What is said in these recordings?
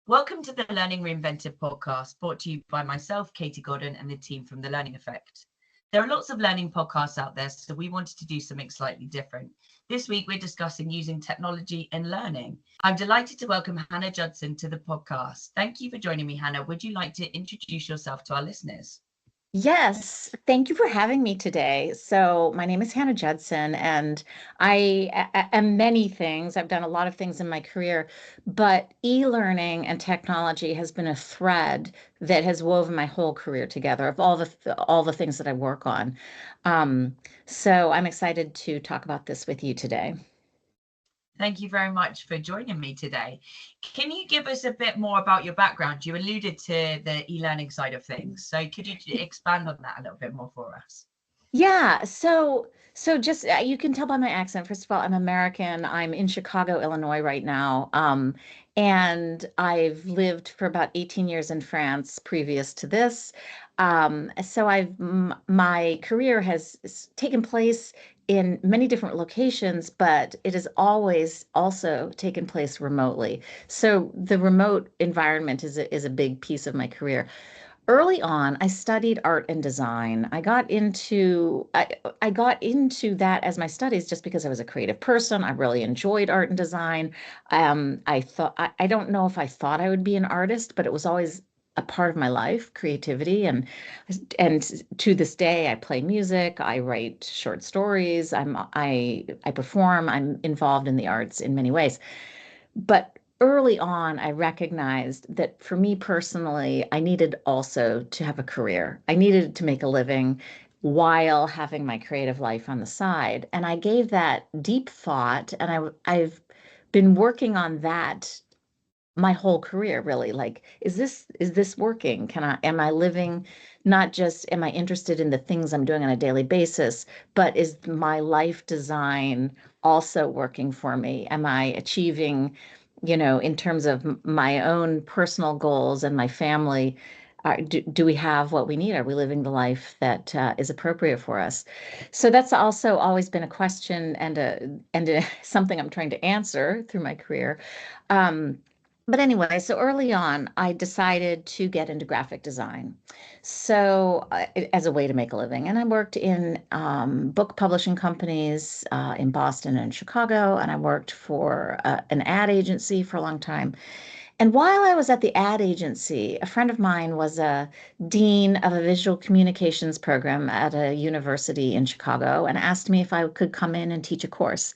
Welcome to the Learning Reinvented Podcast, brought to you by myself, Katie Godden, and the team from The Learning Effect. There are lots of learning podcasts out there, so we wanted to do something slightly different. This week, we're discussing using technology in learning. I'm delighted to welcome Hannah Judson to the podcast. Thank you for joining me, Hannah. Would you like to introduce yourself to our listeners? Yes, thank you for having me today. So, my name is Hannah Judson, and am many things. I've done a lot of things in my career, but e-learning and technology has been a thread that has woven my whole career together of all the things that I work on. So, I'm excited to talk about this with you today. Thank you very much for joining me today. Can you give us a bit more about your background? You alluded to the e-learning side of things. So could you expand on that a little bit more for us? Yeah, so just you can tell by my accent. First of all, I'm American. I'm in Chicago, Illinois right now. And I've lived for about 18 years in France previous to this. So my career has taken place in many different locations, but it has always also taken place remotely. So the remote environment is a big piece of my career. Early on, I studied art and design. I got into that as my studies just because I was a creative person. I really enjoyed art and design. I don't know if I thought I would be an artist, but it was always a part of my life, creativity. And to this day, I play music, I write short stories, I perform, I'm involved in the arts in many ways. But early on, I recognized that for me personally, I needed also to have a career. I needed to make a living while having my creative life on the side. And I gave that deep thought, and I've been working on that my whole career, really. Like, is this working? Am I living, not just am I interested in the things I'm doing on a daily basis, but is my life design also working for me? Am I achieving, in terms of my own personal goals and my family? Do we have what we need? Are we living the life that is appropriate for us? So that's also always been a question and something I'm trying to answer through my career. But anyway, so early on, I decided to get into graphic design. So, as a way to make a living. And I worked in book publishing companies in Boston and Chicago, and I worked for an ad agency for a long time. And while I was at the ad agency, a friend of mine was a dean of a visual communications program at a university in Chicago and asked me if I could come in and teach a course.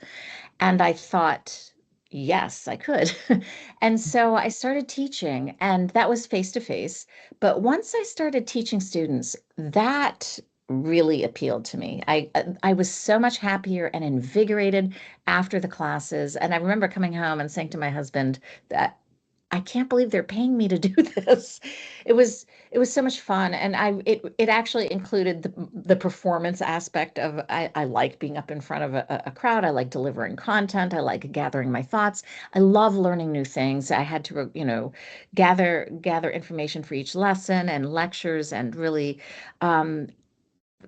And I thought, yes, I could. And so I started teaching, and that was face to face. But once I started teaching students, that really appealed to me. I was so much happier and invigorated after the classes. And I remember coming home and saying to my husband that I can't believe they're paying me to do this. It was so much fun, and it actually included the performance aspect of I like being up in front of a crowd. I like delivering content. I like gathering my thoughts. I love learning new things. I had to gather information for each lesson and lectures and um,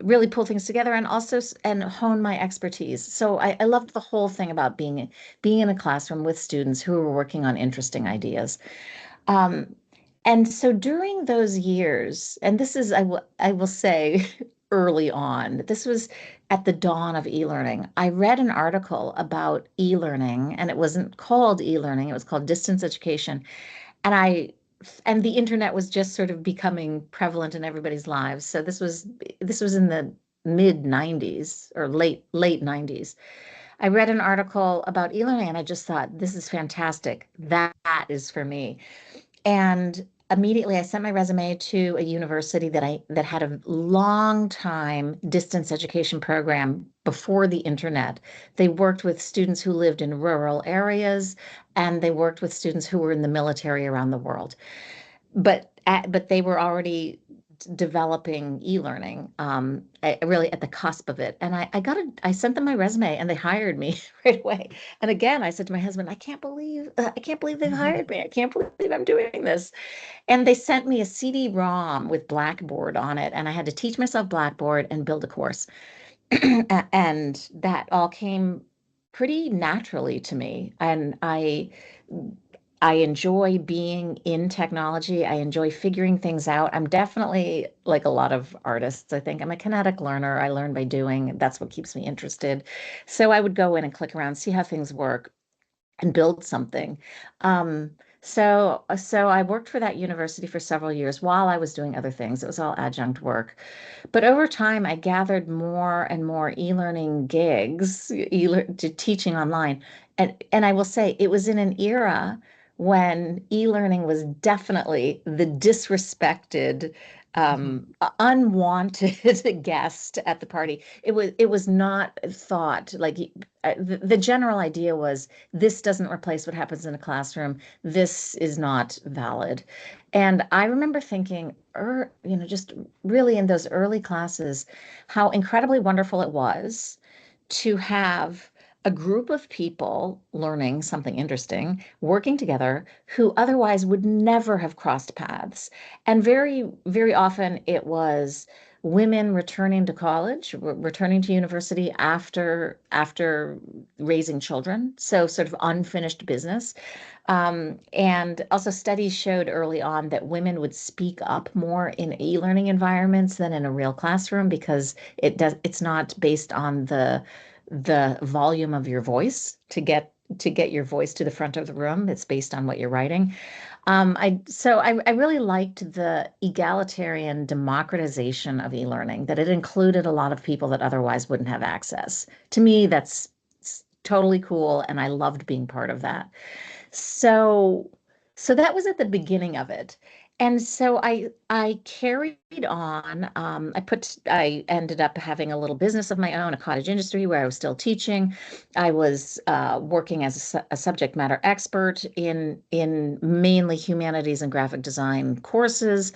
really pull things together and also and hone my expertise. So I loved the whole thing about being in a classroom with students who were working on interesting ideas. Um, and so during those years, and this is I will say early on, this was at the dawn of e-learning. I read an article about e-learning, and it wasn't called e-learning, it was called distance education. And the internet was just sort of becoming prevalent in everybody's lives. So this was in the mid 90s or late 90s. I read an article about e-learning and I just thought, this is fantastic. That is for me. And immediately I sent my resume to a university that had a long time distance education program before the internet. They worked with students who lived in rural areas, and they worked with students who were in the military around the world. But they were already developing e-learning, really at the cusp of it. And I sent them my resume and they hired me right away. And again, I said to my husband, I can't believe they've hired me. I can't believe I'm doing this. And they sent me a CD-ROM with Blackboard on it. And I had to teach myself Blackboard and build a course. And that all came pretty naturally to me. And I enjoy being in technology. I enjoy figuring things out. I'm definitely like a lot of artists, I think. I'm a kinetic learner. I learn by doing. That's what keeps me interested. So I would go in and click around, see how things work, and build something. Um, so I worked for that university for several years while I was doing other things. It was all adjunct work. But over time, I gathered more and more e-learning gigs, to teaching online. And I will say it was in an era when e-learning was definitely the disrespected, unwanted guest at the party. It was not thought like the general idea was this doesn't replace what happens in a classroom. This is not valid. And I remember thinking, just really in those early classes, how incredibly wonderful it was to have a group of people learning something interesting, working together, who otherwise would never have crossed paths. And very, very often it was women returning to college, returning to university after raising children, so sort of unfinished business. And also studies showed early on that women would speak up more in e-learning environments than in a real classroom because it's not based on the volume of your voice to get your voice to the front of the room. It's based on what you're writing. I really liked the egalitarian democratization of e-learning, that it included a lot of people that otherwise wouldn't have access. To me, that's totally cool, and I loved being part of that. So so that was at the beginning of it. And so I carried on. I ended up having a little business of my own, a cottage industry where I was still teaching. I was working as a subject matter expert in mainly humanities and graphic design courses.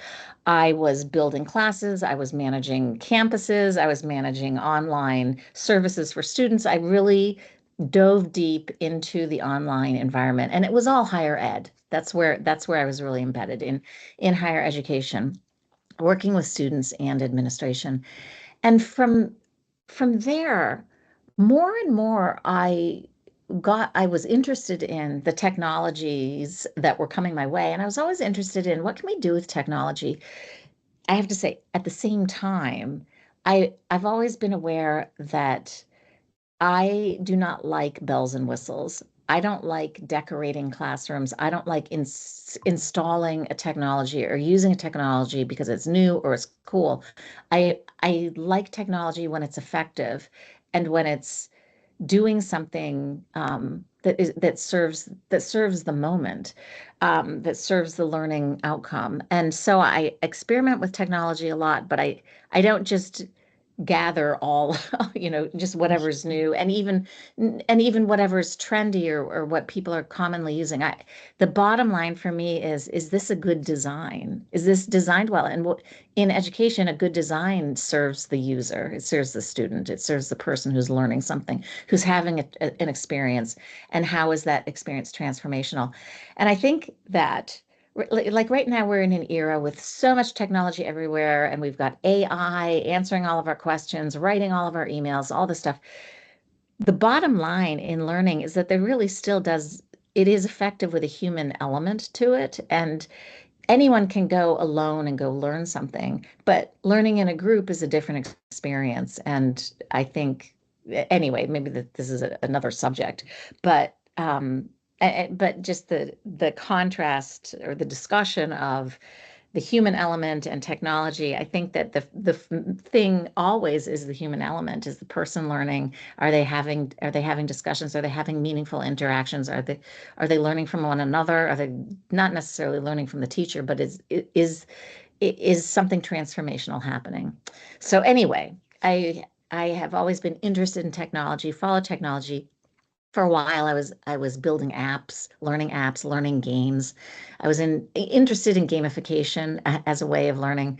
I was building classes. I was managing campuses. I was managing online services for students. I really dove deep into the online environment, and it was all higher ed. That's where I was really embedded in higher education, working with students and administration. And from there, more and more I was interested in the technologies that were coming my way, and I was always interested in what can we do with technology. I have to say, at the same time, I've always been aware that I do not like bells and whistles. I don't like decorating classrooms. I don't like installing a technology or using a technology because it's new or it's cool. I like technology when it's effective and when it's doing something that serves the moment, that serves the learning outcome. And so I experiment with technology a lot, but I don't just gather all just whatever's new, and even whatever's trendy, or what people are commonly using. The bottom line for me is this a good design? Is this designed well? And in education, a good design serves the user, it serves the student, it serves the person who's learning something, who's having an experience, and how is that experience transformational? And I think that, like right now, we're in an era with so much technology everywhere, and we've got AI answering all of our questions, writing all of our emails, all this stuff. The bottom line in learning is that it is effective with a human element to it. And anyone can go alone and go learn something, but learning in a group is a different experience. And I think, anyway, maybe this is another subject, but but just the contrast or the discussion of the human element and technology. I think that the thing always is the human element, is the person learning. Are they having discussions? Are they having meaningful interactions? Are they learning from one another? Are they not necessarily learning from the teacher, but is something transformational happening? So anyway, I have always been interested in technology, followed technology. For a while, I was building apps, learning games. I was interested in gamification as a way of learning.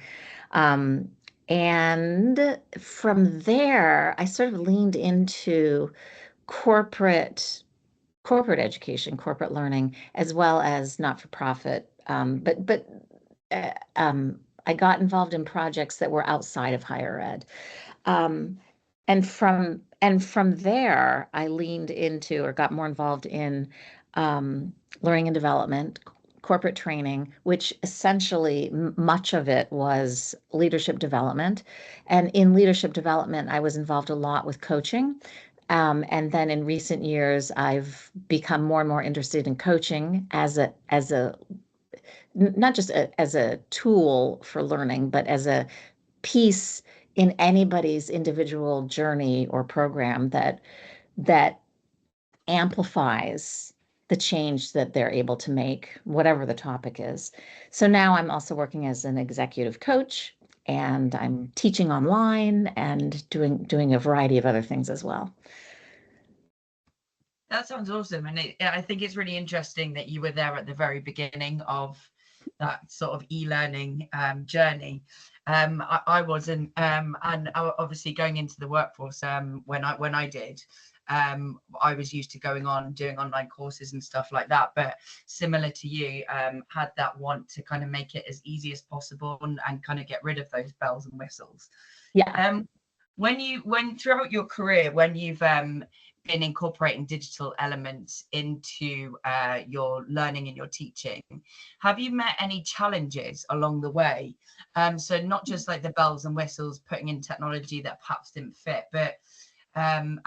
Um, and from there, I sort of leaned into corporate corporate education, corporate learning, as well as not-for-profit. I got involved in projects that were outside of higher ed. Um, and from there, I leaned into or got more involved in learning and development, corporate training, which essentially much of it was leadership development. And in leadership development, I was involved a lot with coaching. And then in recent years, I've become more and more interested in coaching as a not just as a tool for learning, but as a piece in anybody's individual journey or program that amplifies the change that they're able to make, whatever the topic is. So now I'm also working as an executive coach, and I'm teaching online and doing a variety of other things as well. That sounds awesome. And I think it's really interesting that you were there at the very beginning of that sort of e-learning journey. I wasn't, and obviously going into the workforce when I did, I was used to doing online courses and stuff like that. But similar to you, had that want to kind of make it as easy as possible and kind of get rid of those bells and whistles. Yeah. When throughout your career, when you've been incorporating digital elements into your learning and your teaching, have you met any challenges along the way? So not just like the bells and whistles, putting in technology that perhaps didn't fit, but and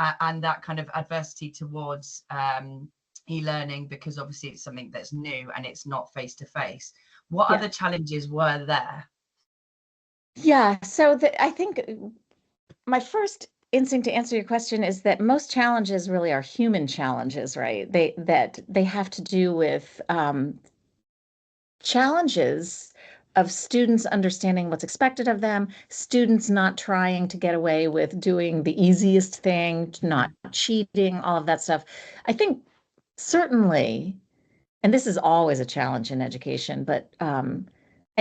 that kind of adversity towards e-learning, because obviously it's something that's new and it's not face to face. What other challenges were there? Yeah, so I think my first instinct to answer your question is that most challenges really are human challenges, right? They have to do with challenges of students understanding what's expected of them, students not trying to get away with doing the easiest thing, not cheating, all of that stuff. I think certainly, and this is always a challenge in education, but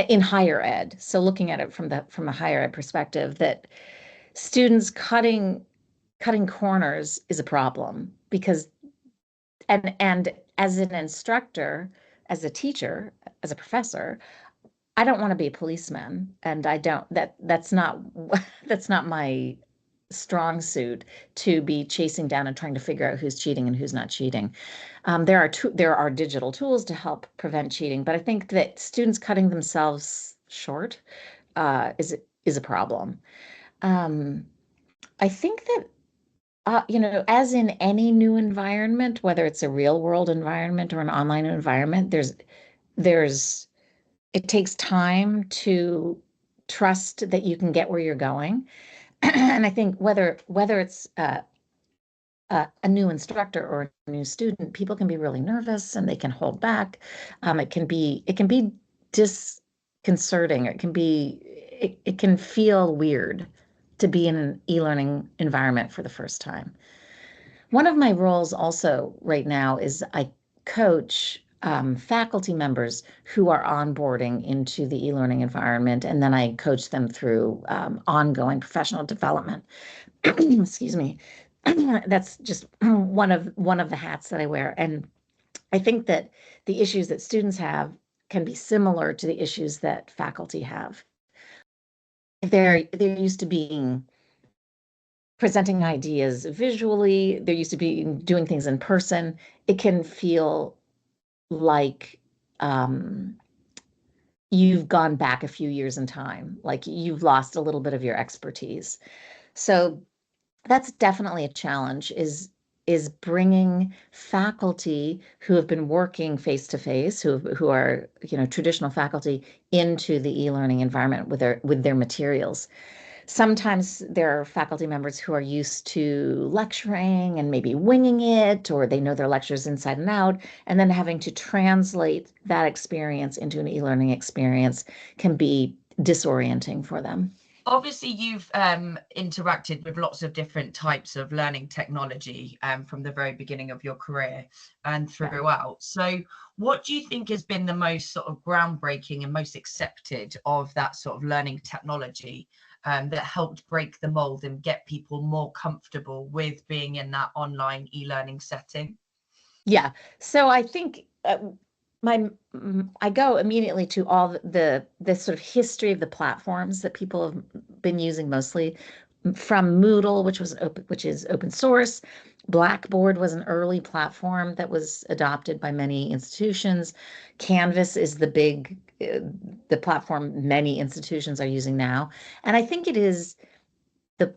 in higher ed. So looking at it from a higher ed perspective, that students cutting corners is a problem, because and as an instructor, as a teacher, as a professor, I don't want to be a policeman, and I don't that's not that's not my strong suit, to be chasing down and trying to figure out who's cheating and who's not cheating. There are digital tools to help prevent cheating, but I think that students cutting themselves short is a problem. I think that as in any new environment, whether it's a real world environment or an online environment, there's it takes time to trust that you can get where you're going. And I think whether it's a new instructor or a new student, people can be really nervous and they can hold back. It can be disconcerting. It can feel weird to be in an e-learning environment for the first time. One of my roles also right now is I coach faculty members who are onboarding into the e-learning environment, and then I coach them through ongoing professional development. Excuse me. That's just one of the hats that I wear. And I think that the issues that students have can be similar to the issues that faculty have. They're used to being presenting ideas visually, they're used to doing things in person. It can feel like you've gone back a few years in time, like you've lost a little bit of your expertise. So that's definitely a challenge, is bringing faculty who have been working face to face, who are traditional faculty, into the e-learning environment with their materials. Sometimes there are faculty members who are used to lecturing and maybe winging it, or they know their lectures inside and out, and then having to translate that experience into an e-learning experience can be disorienting for them. Obviously, you've interacted with lots of different types of learning technology from the very beginning of your career and throughout. So what do you think has been the most sort of groundbreaking and most accepted of that sort of learning technology that helped break the mold and get people more comfortable with being in that online e-learning setting? Yeah. So I think I go immediately to all the sort of history of the platforms that people have been using mostly. from Moodle, which is open source. Blackboard was an early platform that was adopted by many institutions. Canvas is the platform many institutions are using now. And I think it is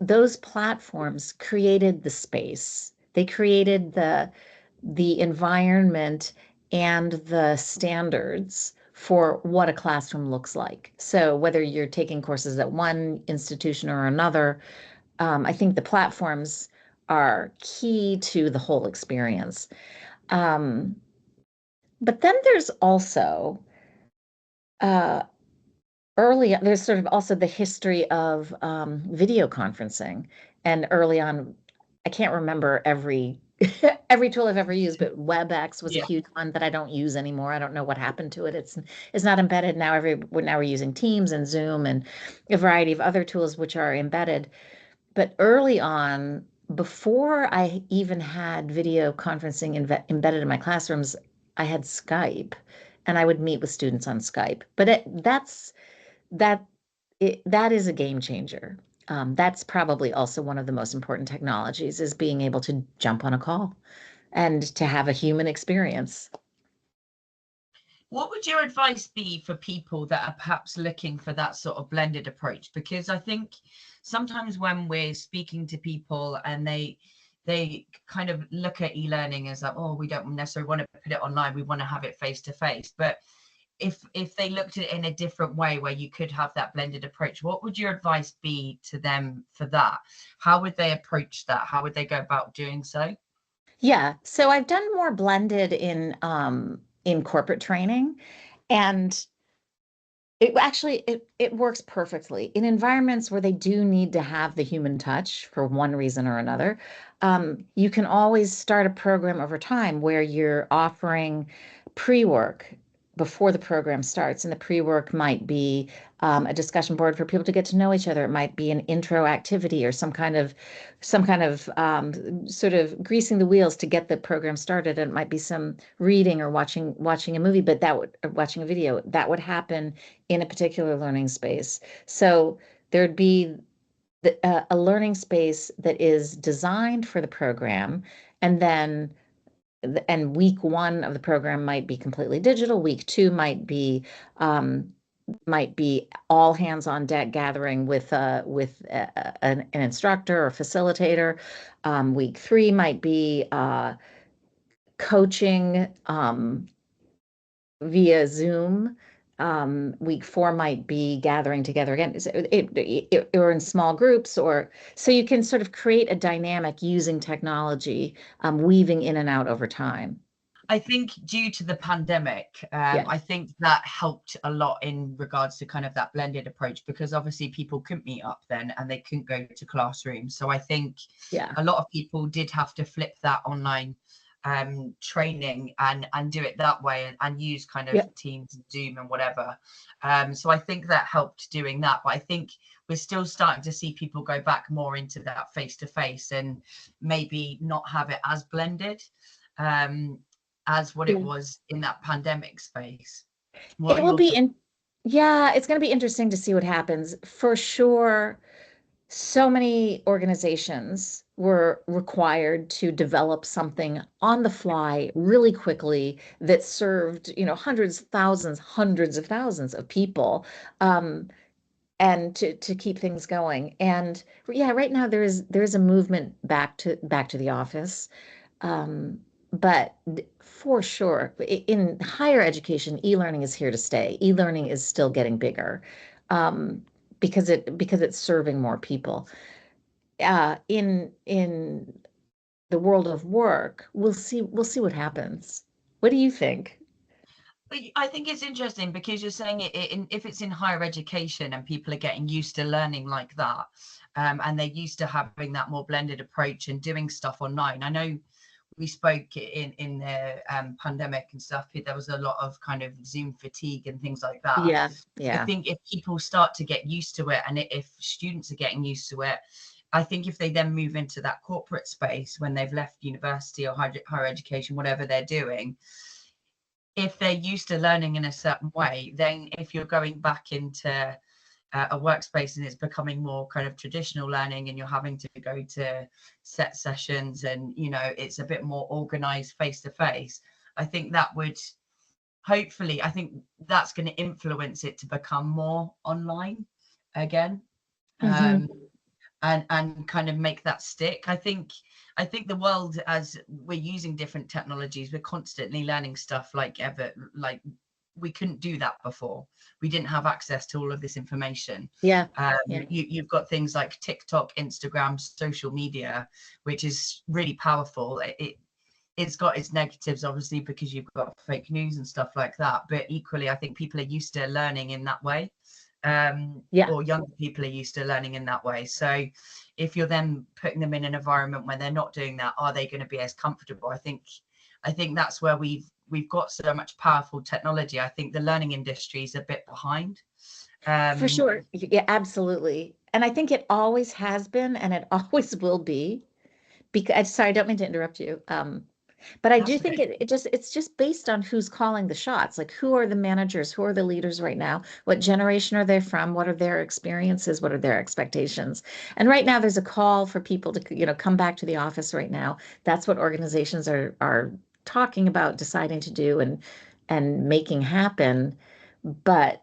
those platforms created the space. They created the environment and the standards for what a classroom looks like. So whether you're taking courses at one institution or another, I think the platforms are key to the whole experience. Um, but then there's also uh, there's sort of also the history of video conferencing. And early on, I can't remember every every tool I've ever used, but WebEx was a Yeah. huge one that I don't use anymore. I don't know what happened to it. It's not embedded now. Now we're using Teams and Zoom and a variety of other tools which are embedded. But early on, before I even had video conferencing embedded in my classrooms, I had Skype, and I would meet with students on Skype. But that that is a game changer. That's probably also one of the most important technologies, is being able to jump on a call and to have a human experience. What would your advice be for people that are perhaps looking for that sort of blended approach? Because I think sometimes when we're speaking to people and they kind of look at e-learning as like, oh, we don't necessarily want to put it online, we want to have it face to face. But if they looked at it in a different way where you could have that blended approach, what would your advice be to them for that? How would they approach that? How would they go about doing so? Yeah, so I've done more blended in corporate training, and it works perfectly in environments where they do need to have the human touch for one reason or another. You can always start a program over time where you're offering pre-work before the program starts, and the pre-work might be a discussion board for people to get to know each other. It might be an intro activity or some kind of sort of greasing the wheels to get the program started. And it might be some reading or watching a movie, but or watching a video that would happen in a particular learning space. So there'd be a learning space that is designed for the program, and then week one of the program might be completely digital. Week two might be all hands on deck gathering with an instructor or facilitator. Week three might be coaching via Zoom. Week four might be gathering together again, or in small groups, or so you can sort of create a dynamic using technology, weaving in and out over time. I think due to the pandemic, Yeah. I think that helped a lot in regards to kind of that blended approach, because obviously people couldn't meet up then and they couldn't go to classrooms. So I think Yeah. a lot of people did have to flip that online training and do it that way, and use kind of Yeah. Teams and Zoom and whatever. So I think that helped doing that. But I think we're still starting to see people go back more into that face to face and maybe not have it as blended as what it Yeah. was in that pandemic space. What It are will your be thoughts? in, yeah, it's going to be interesting to see what happens. For sure, so many organizations were required to develop something on the fly really quickly that served, hundreds of thousands of people, um, and to keep things going. And yeah, right now there is a movement back to the office. Um, but for sure, in higher education, e-learning is here to stay. E-learning is still getting bigger, um, because it's serving more people. In the world of work, we'll see what happens. What do you think? I think it's interesting because you're saying if it's in higher education and people are getting used to learning like that, and they're used to having that more blended approach and doing stuff online. I know we spoke in the pandemic and stuff. There was a lot of kind of Zoom fatigue and things like that. Yeah, I yeah, think if people start to get used to it, and if students are getting used to it, I think if they then move into that corporate space when they've left university or higher education, whatever they're doing, if they're used to learning in a certain way, then if you're going back into a workspace and it's becoming more kind of traditional learning, and you're having to go to set sessions, and it's a bit more organized face to face, I think that would hopefully, I think that's going to influence it to become more online again. Mhm. And kind of make that stick. I think the world, as we're using different technologies, we're constantly learning stuff like we couldn't do that before. We didn't have access to all of this information. Yeah. You've got things like TikTok, Instagram, social media, which is really powerful. It's got its negatives, obviously, because you've got fake news and stuff like that. But equally, I think people are used to learning in that way. Yeah. Or younger people are used to learning in that way. So if you're then putting them in an environment where they're not doing that, are they going to be as comfortable? I think that's where we've got so much powerful technology. I think the learning industry is a bit behind. For sure. Yeah, absolutely. And I think it always has been, and it always will be. Because, sorry, I don't mean to interrupt you. But I do think Okay. it's just based on who's calling the shots. Like, who are the managers? Who are the leaders right now? What generation are they from? What are their experiences? What are their expectations? And right now there's a call for people to, come back to the office right now. That's what organizations are talking about, deciding to do and making happen. But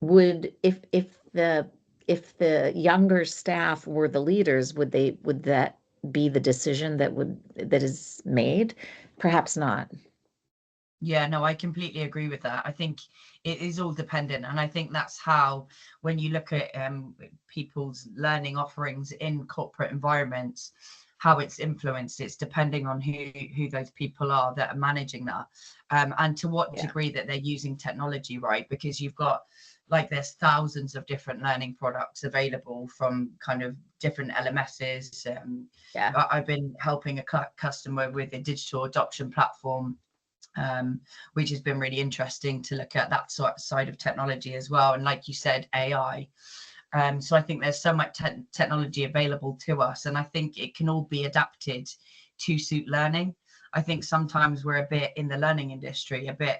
would if the younger staff were the leaders, would that be the decision that is made? Perhaps not. Yeah, no, I completely agree with that. I think it is all dependent. And I think that's how, when you look at people's learning offerings in corporate environments, how it's influenced, it's depending on who those people are that are managing that, and to what Yeah. degree that they're using technology, right? Because you've got, like, there's thousands of different learning products available from kind of different LMSs. Yeah. I've been helping a customer with a digital adoption platform, which has been really interesting to look at that side of technology as well. And like you said, AI. So I think there's so much technology available to us, and I think it can all be adapted to suit learning. I think sometimes we're a bit, in the learning industry, a bit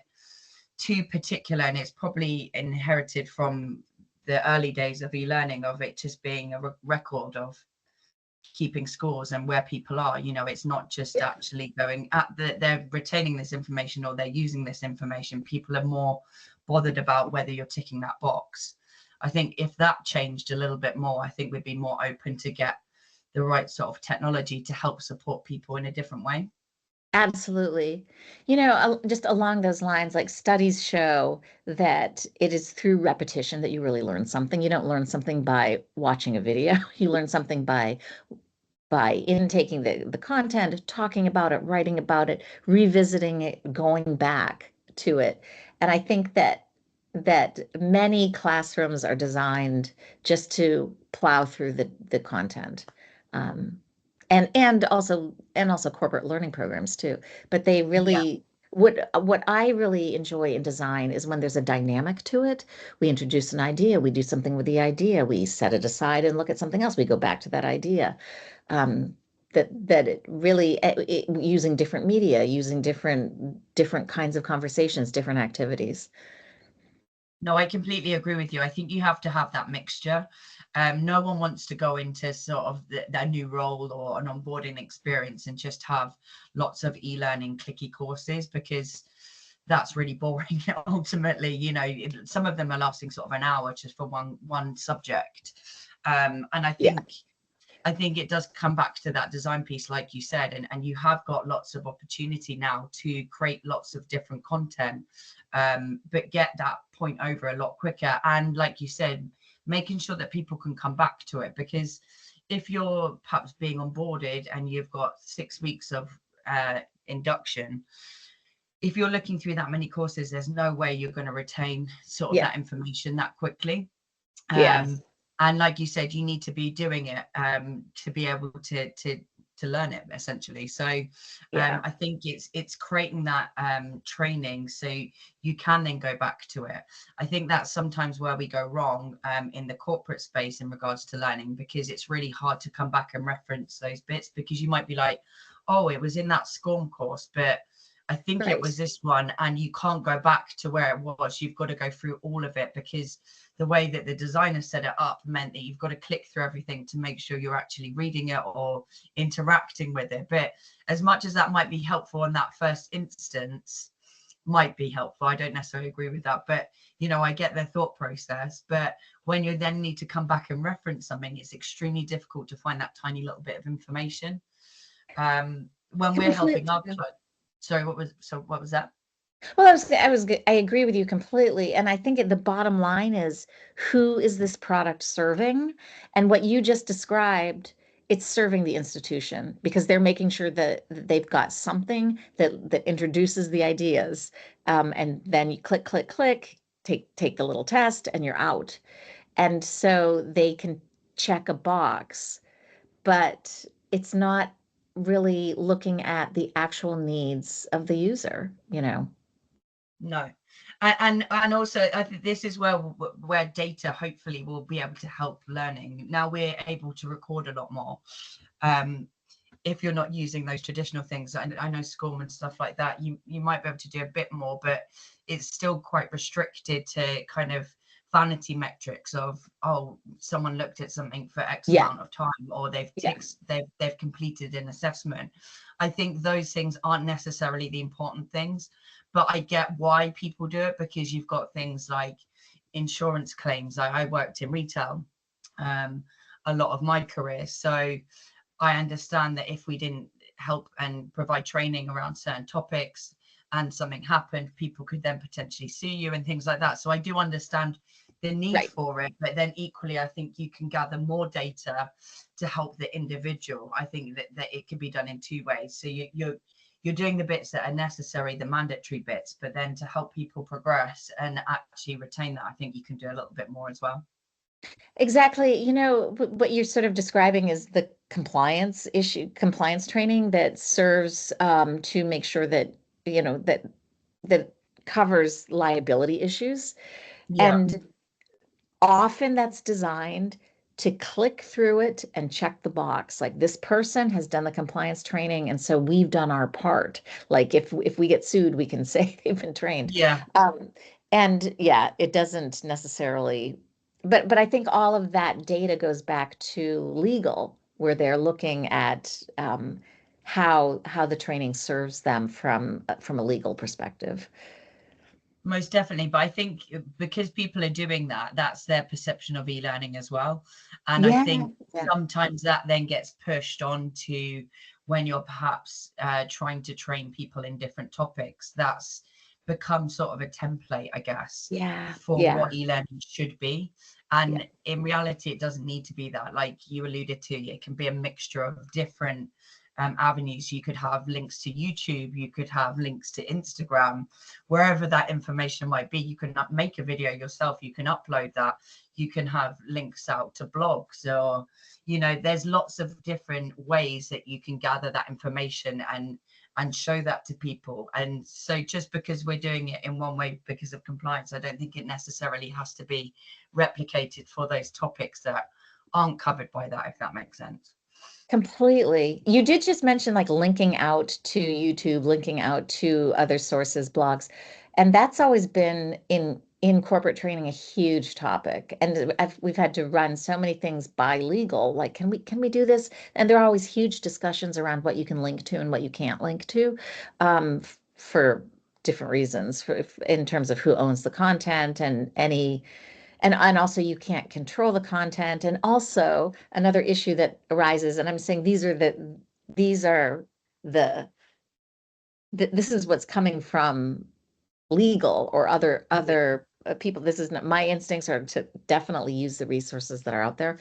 too particular, and it's probably inherited from the early days of e-learning, of it just being a record of keeping scores and where people are. It's not just Yeah. actually going at they're retaining this information or they're using this information. People are more bothered about whether you're ticking that box. I think if that changed a little bit more, I think we'd be more open to get the right sort of technology to help support people in a different way. Absolutely. Just along those lines, like, studies show that it is through repetition that you really learn something. You don't learn something by watching a video. You learn something by intaking the content, talking about it, writing about it, revisiting it, going back to it. And I think that many classrooms are designed just to plow through the content. Um, and also corporate learning programs too. But they Yeah. really, what I really enjoy in design is when there's a dynamic to it. We introduce an idea, we do something with the idea, we set it aside and look at something else, we go back to that idea. That it really, using different media, using different kinds of conversations, different activities. No, I completely agree with you. I think you have to have that mixture. No one wants to go into sort of their new role or an onboarding experience and just have lots of e-learning clicky courses, because that's really boring. Ultimately, some of them are lasting sort of an hour just for one subject. And Yeah. I think it does come back to that design piece, like you said, and you have got lots of opportunity now to create lots of different content, but get that point over a lot quicker. And like you said, making sure that people can come back to it, because if you're perhaps being onboarded and you've got 6 weeks of induction, if you're looking through that many courses, there's no way you're going to retain sort of Yeah. that information that quickly. Yes. And like you said, you need to be doing it to be able to learn it, essentially. So Yeah. I think it's creating that training so you can then go back to it. I think that's sometimes where we go wrong in the corporate space in regards to learning, because it's really hard to come back and reference those bits, because you might be like, oh, it was in that SCORM course, but I think it Right. was this one, and you can't go back to where it was. You've got to go through all of it, because the way that the designer set it up meant that you've got to click through everything to make sure you're actually reading it or interacting with it. But as much as that might be helpful in that first instance, might be helpful, I don't necessarily agree with that, but you know, I get their thought process. But when you then need to come back and reference something, it's extremely difficult to find that tiny little bit of information. When we're helping our clients. Sorry, what was that? Well, I agree with you completely. And I think the bottom line is, who is this product serving? And what you just described, it's serving the institution, because they're making sure that they've got something that introduces the ideas. And then you click, click, click, take the little test, and you're out. And so they can check a box, but it's not really looking at the actual needs of the user, you know. No. And also I think this is where data hopefully will be able to help learning. Now we're able to record a lot more. If you're not using those traditional things, I know SCORM and stuff like that, you might be able to do a bit more, but it's still quite restricted to kind of vanity metrics of, oh, someone looked at something for X amount of time, or they've completed an assessment. I think those things aren't necessarily the important things, but I get why people do it, because you've got things like insurance claims. I worked in retail a lot of my career, so I understand that if we didn't help and provide training around certain topics and something happened, people could then potentially sue you and things like that. So I do understand the need for it, but then equally, I think you can gather more data to help the individual. I think that it can be done in two ways. So you're doing the bits that are necessary, the mandatory bits, but then to help people progress and actually retain that, I think you can do a little bit more as well. Exactly. You know, what you're sort of describing is the compliance training that serves to make sure that, you know, that covers liability issues. Yeah. And often that's designed to click through it and check the box. Like, this person has done the compliance training, and so we've done our part. Like, if we get sued, we can say they've been trained. Yeah. And yeah, it doesn't necessarily, but I think all of that data goes back to legal, where they're looking at how the training serves them from a legal perspective. Most definitely. But I think because people are doing that, that's their perception of e-learning as well. And I think sometimes that then gets pushed on to when you're perhaps trying to train people in different topics. That's become sort of a template, I guess, for what e-learning should be. And in reality, it doesn't need to be that. Like you alluded to, it can be a mixture of different avenues. You could have links to YouTube, you could have links to Instagram, wherever that information might be. You can make a video yourself, you can upload that, you can have links out to blogs, or, you know, there's lots of different ways that you can gather that information and show that to people. And so just because we're doing it in one way because of compliance, I don't think it necessarily has to be replicated for those topics that aren't covered by that, if that makes sense. Completely. You did just mention like linking out to YouTube, linking out to other sources, blogs, and that's always been in corporate training a huge topic. And we've had to run so many things by legal. Like, can we do this? And there are always huge discussions around what you can link to and what you can't link to, for different reasons, in terms of who owns the content and any. And also you can't control the content. And also another issue that arises, and I'm saying this is what's coming from legal or other people. This is not my instincts, are to definitely use the resources that are out there.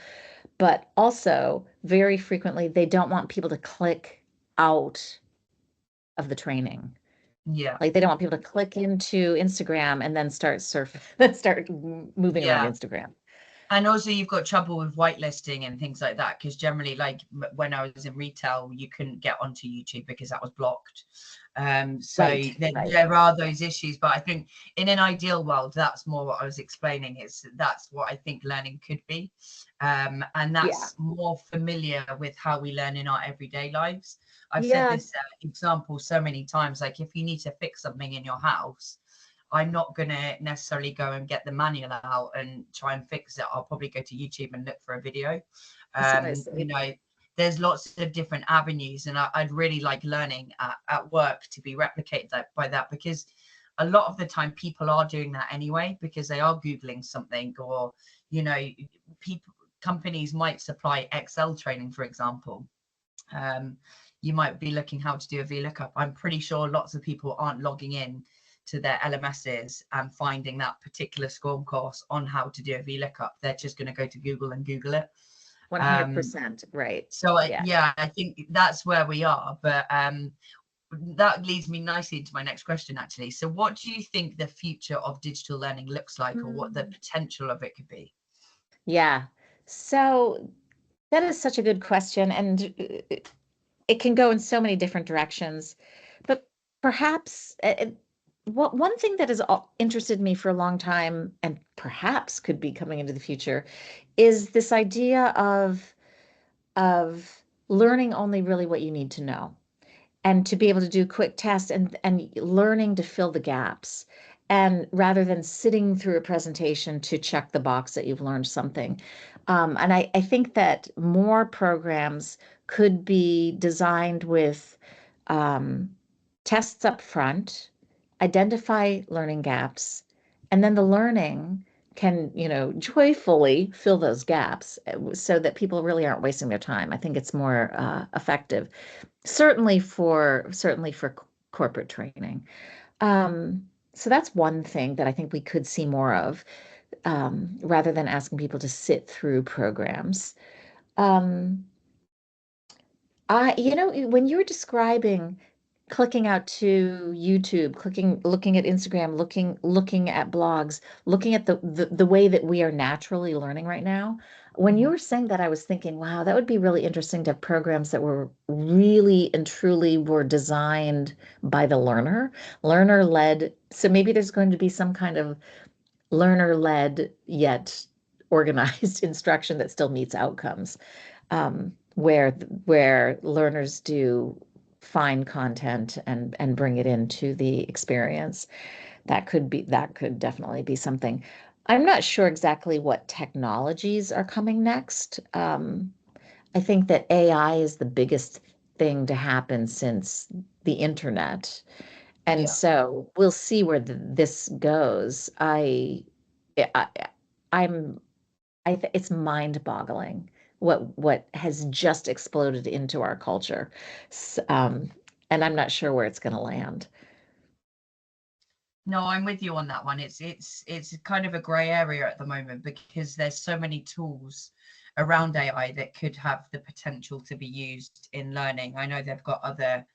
But also very frequently they don't want people to click out of the training. Yeah. Like they don't want people to click into Instagram and then start moving around Instagram. And also you've got trouble with whitelisting and things like that, because generally, like when I was in retail, you couldn't get onto YouTube because that was blocked. There are those issues, but I think in an ideal world, that's more what I was explaining, is that's what I think learning could be. And that's more familiar with how we learn in our everyday lives. I've said this example so many times, like if you need to fix something in your house, I'm not going to necessarily go and get the manual out and try and fix it. I'll probably go to YouTube and look for a video. You know, there's lots of different avenues, and I'd really like learning at work to be replicated by that, because a lot of the time people are doing that anyway, because they are Googling something, or, you know, companies might supply Excel training, for example. You might be looking how to do a VLOOKUP. I'm pretty sure lots of people aren't logging in to their LMSs and finding that particular SCORM course on how to do a VLOOKUP. They're just going to go to Google and Google it. 100%, right. So I think that's where we are. But that leads me nicely into my next question, actually. So what do you think the future of digital learning looks like, or what the potential of it could be? Yeah, so that is such a good question, and it can go in so many different directions. But perhaps one thing that has interested me for a long time, and perhaps could be coming into the future, is this idea of learning only really what you need to know, and to be able to do quick tests and learning to fill the gaps, and rather than sitting through a presentation to check the box that you've learned something. And I think that more programs could be designed with tests up front, identify learning gaps, and then the learning can, you know, joyfully fill those gaps so that people really aren't wasting their time. I think it's more effective, certainly for corporate training. So that's one thing that I think we could see more of, rather than asking people to sit through programs. You know, when you were describing clicking out to YouTube, looking at Instagram, looking at blogs, looking at the way that we are naturally learning right now. When you were saying that, I was thinking, wow, that would be really interesting to have programs that were really and truly were designed by the learner-led. So maybe there's going to be some kind of learner-led yet organized instruction that still meets outcomes, where learners do find content and bring it into the experience. That could definitely be something. I'm not sure exactly what technologies are coming next. I think that AI is the biggest thing to happen since the internet. And so we'll see where this goes. It's mind-boggling what has just exploded into our culture. And I'm not sure where it's going to land. No, I'm with you on that one. It's kind of a gray area at the moment, because there's so many tools around AI that could have the potential to be used in learning. I know they've got other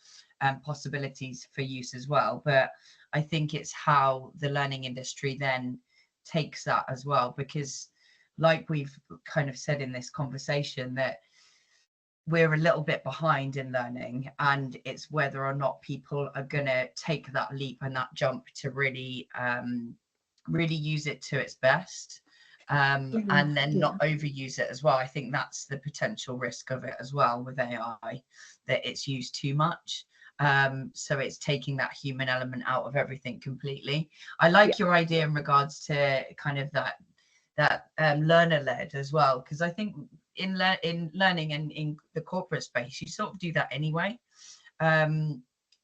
possibilities for use as well, but I think it's how the learning industry then takes that as well, because like we've kind of said in this conversation, that we're a little bit behind in learning, and it's whether or not people are going to take that leap and that jump to really use it to its best, and then not overuse it as well. I think that's the potential risk of it as well with AI, that it's used too much. So it's taking that human element out of everything completely. I like your idea in regards to kind of that learner-led as well, because I think in learning and in the corporate space, you sort of do that anyway,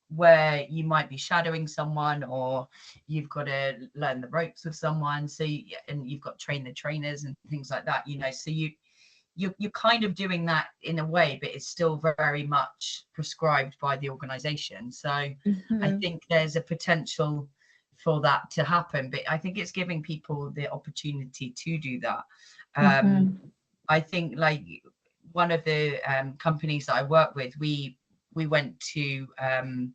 where you might be shadowing someone, or you've got to learn the ropes with someone, and you've got to train the trainers and things like that, you know. So you're kind of doing that in a way, but it's still very much prescribed by the organization. So I think there's a potential for that to happen, but I think it's giving people the opportunity to do that. I think, like, one of the companies that I work with, we went to an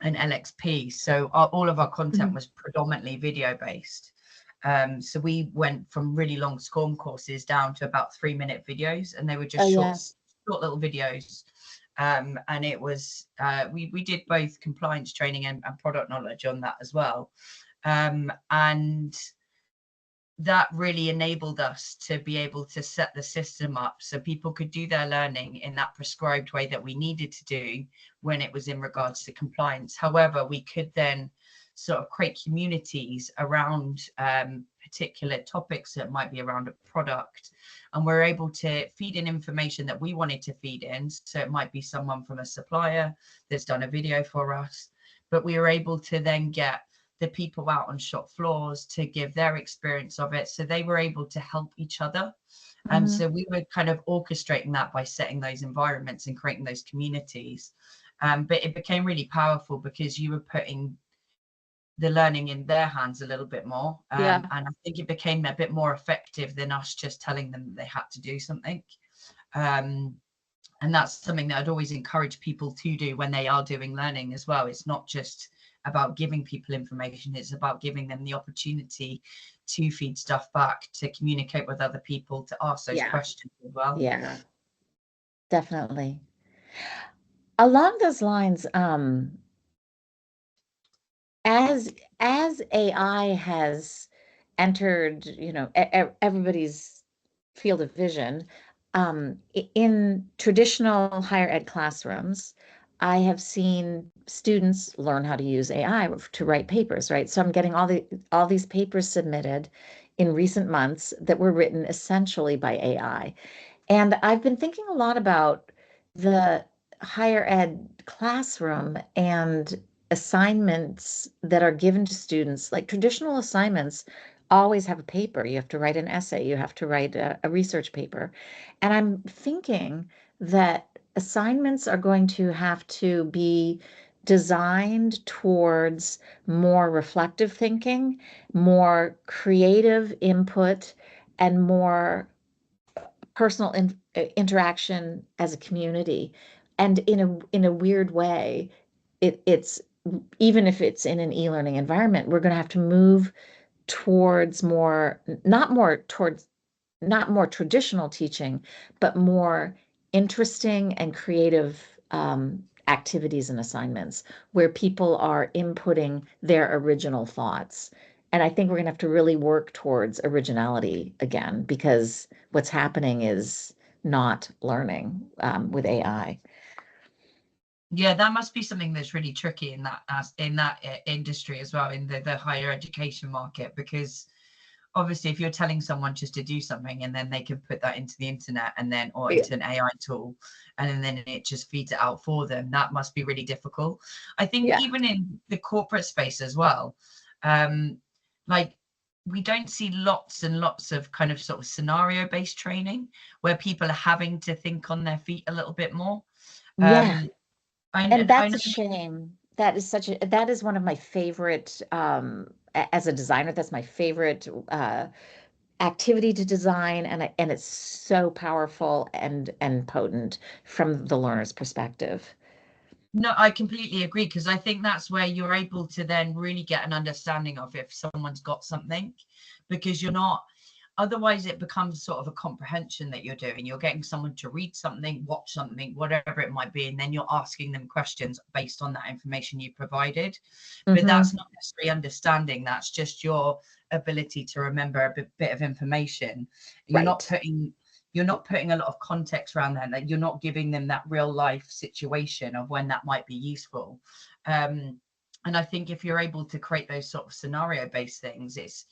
LXP, so all of our content was predominantly video based. So we went from really long SCORM courses down to about 3-minute videos, and they were just short little videos. And it was we did both compliance training and product knowledge on that as well, and that really enabled us to be able to set the system up so people could do their learning in that prescribed way that we needed to do when it was in regards to compliance. However, we could then sort of create communities around particular topics that might be around a product. And we're able to feed in information that we wanted to feed in. So it might be someone from a supplier that's done a video for us, but we were able to then get the people out on shop floors to give their experience of it. So they were able to help each other. And so we were kind of orchestrating that by setting those environments and creating those communities. But it became really powerful because you were putting the learning in their hands a little bit more. And I think it became a bit more effective than us just telling them they had to do something. And that's something that I'd always encourage people to do when they are doing learning as well. It's not just about giving people information, it's about giving them the opportunity to feed stuff back, to communicate with other people, to ask those questions as well. Yeah, definitely. Along those lines, as AI has entered, everybody's field of vision, in traditional higher ed classrooms, I have seen students learn how to use AI to write papers, right? So I'm getting all these papers submitted in recent months that were written essentially by AI. And I've been thinking a lot about the higher ed classroom and assignments that are given to students. Like traditional assignments always have a paper. You have to write an essay, you have to write a research paper. And I'm thinking that assignments are going to have to be designed towards more reflective thinking, more creative input, and more personal interaction as a community. And in a weird way, it's even if it's in an e-learning environment, we're going to have to move towards not more traditional teaching, but more interesting and creative activities and assignments where people are inputting their original thoughts. And I think we're going to have to really work towards originality again, because what's happening is not learning with AI. Yeah, that must be something that's really tricky in that industry as well, in the higher education market, because obviously if you're telling someone just to do something and then they can put that into the internet and then or into an AI tool and then it just feeds it out for them, that must be really difficult. I think even in the corporate space as well, like we don't see lots and lots of kind of sort of scenario based training where people are having to think on their feet a little bit more. And that's a shame. That is one of my favorite, as a designer, that's my favorite activity to design, and it's so powerful and potent from the learner's perspective. No, I completely agree, because I think that's where you're able to then really get an understanding of if someone's got something, because you're not, otherwise it becomes sort of a comprehension that you're doing. You're getting someone to read something, watch something, whatever it might be, and then you're asking them questions based on that information you provided. But that's not necessarily understanding, that's just your ability to remember a bit of information. You're not putting a lot of context around that. Like you're not giving them that real life situation of when that might be useful. And I think if you're able to create those sort of scenario based things, it's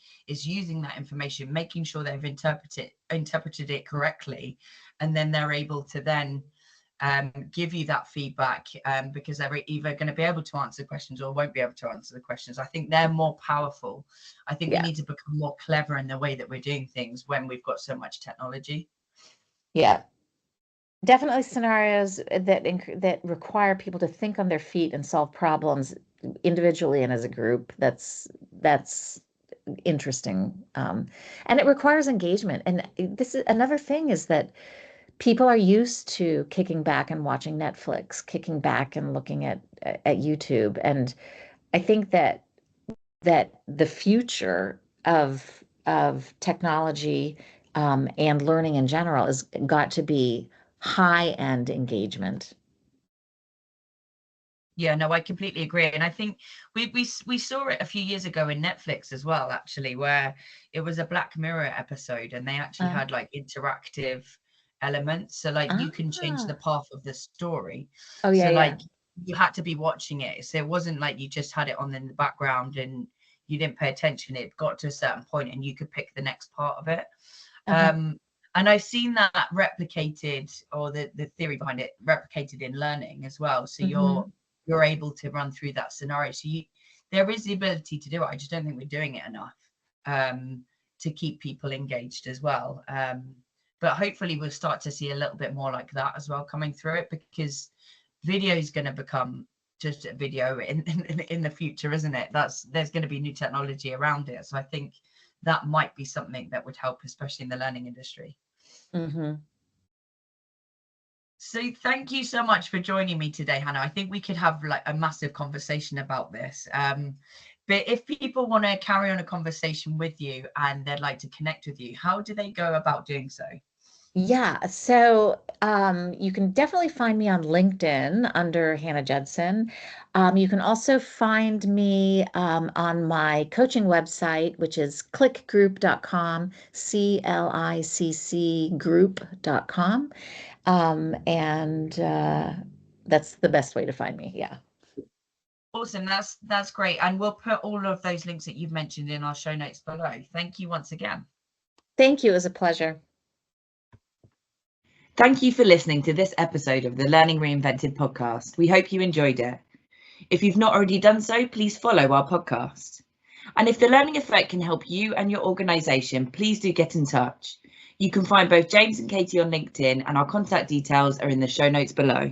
using that information, making sure they've interpreted it correctly, and then they're able to then give you that feedback, because they're either going to be able to answer questions or won't be able to answer the questions. I think they're more powerful. I think we need to become more clever in the way that we're doing things when we've got so much technology. Yeah, definitely scenarios that require people to think on their feet and solve problems individually and as a group. That's interesting, and it requires engagement. And this is another thing, is that people are used to kicking back and watching Netflix, kicking back and looking at YouTube, and I think that the future of technology and learning in general has got to be high-end engagement. Yeah, no, I completely agree. And I think we saw it a few years ago in Netflix as well, actually, where it was a Black Mirror episode and they actually had like interactive elements. So like you can change the path of the story. Oh yeah, So like you had to be watching it. So it wasn't like you just had it on in the background and you didn't pay attention. It got to a certain point and you could pick the next part of it. And I've seen that replicated, or the theory behind it replicated in learning as well. So you're able to run through that scenario. So there is the ability to do it. I just don't think we're doing it enough to keep people engaged as well. But hopefully we'll start to see a little bit more like that as well coming through it, because video is going to become just a video in the future, isn't it? There's going to be new technology around it. So I think that might be something that would help, especially in the learning industry. So thank you so much for joining me today, Hannah. I think we could have like a massive conversation about this. But if people want to carry on a conversation with you and they'd like to connect with you, how do they go about doing so? Yeah, so you can definitely find me on LinkedIn under Hannah Judson. You can also find me on my coaching website, which is clickgroup.com, CLICC group.com. And that's the best way to find me. Yeah. Awesome. That's great. And we'll put all of those links that you've mentioned in our show notes below. Thank you once again. Thank you. It was a pleasure. Thank you for listening to this episode of the Learning Reinvented podcast. We hope you enjoyed it. If you've not already done so, please follow our podcast. And if the Learning Effect can help you and your organisation, please do get in touch. You can find both James and Katie on LinkedIn, and our contact details are in the show notes below.